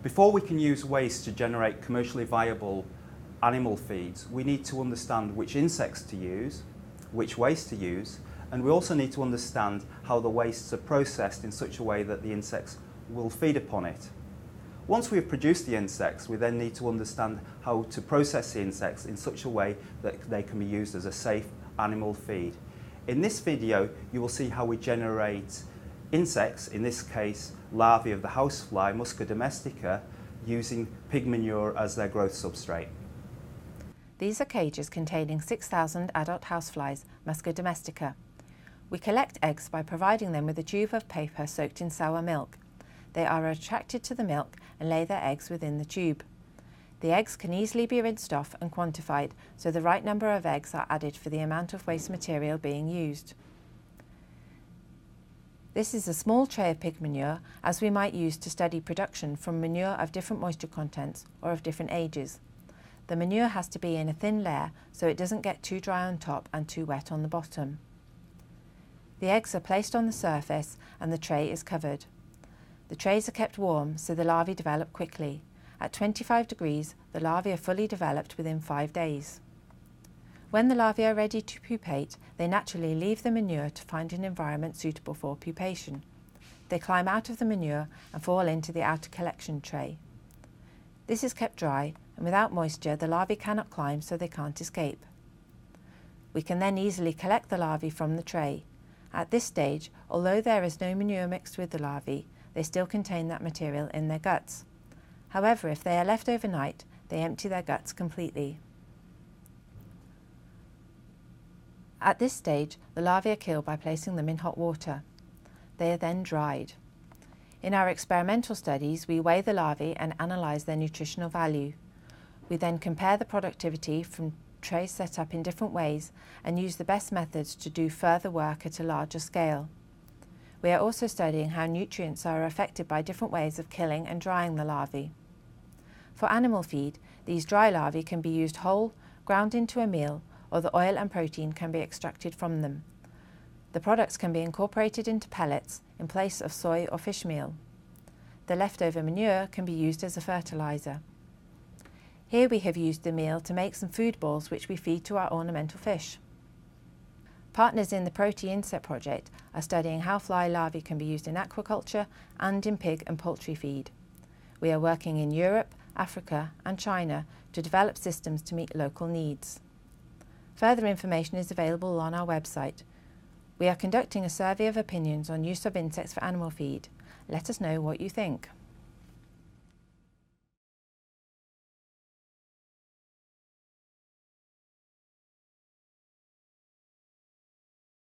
Before we can use waste to generate commercially viable animal feeds, we need to understand which insects to use, which waste to use, and we also need to understand how the wastes are processed in such a way that the insects will feed upon it. Once we've produced the insects, we then need to understand how to process the insects in such a way that they can be used as a safe animal feed. In this video, you will see how we generate insects, in this case larvae of the housefly Musca domestica, using pig manure as their growth substrate. These are cages containing 6,000 adult houseflies, Musca domestica. We collect eggs by providing them with a tube of paper soaked in sour milk. They are attracted to the milk and lay their eggs within the tube. The eggs can easily be rinsed off and quantified, so the right number of eggs are added for the amount of waste material being used. This is a small tray of pig manure, as we might use to study production from manure of different moisture contents or of different ages. The manure has to be in a thin layer so it doesn't get too dry on top and too wet on the bottom. The eggs are placed on the surface and the tray is covered. The trays are kept warm so the larvae develop quickly. At 25 degrees, the larvae are fully developed within 5 days. When the larvae are ready to pupate, they naturally leave the manure to find an environment suitable for pupation. They climb out of the manure and fall into the outer collection tray. This is kept dry, and without moisture the larvae cannot climb, so they can't escape. We can then easily collect the larvae from the tray. At this stage, although there is no manure mixed with the larvae, they still contain that material in their guts. However, if they are left overnight, they empty their guts completely. At this stage, the larvae are killed by placing them in hot water. They are then dried. In our experimental studies, we weigh the larvae and analyse their nutritional value. We then compare the productivity from trays set up in different ways and use the best methods to do further work at a larger scale. We are also studying how nutrients are affected by different ways of killing and drying the larvae. For animal feed, these dry larvae can be used whole, ground into a meal, or the oil and protein can be extracted from them. The products can be incorporated into pellets in place of soy or fish meal. The leftover manure can be used as a fertiliser. Here we have used the meal to make some food balls which we feed to our ornamental fish. Partners in the PROteINSECT project are studying how fly larvae can be used in aquaculture and in pig and poultry feed. We are working in Europe, Africa and China to develop systems to meet local needs. Further information is available on our website. We are conducting a survey of opinions on use of insects for animal feed. Let us know what you think.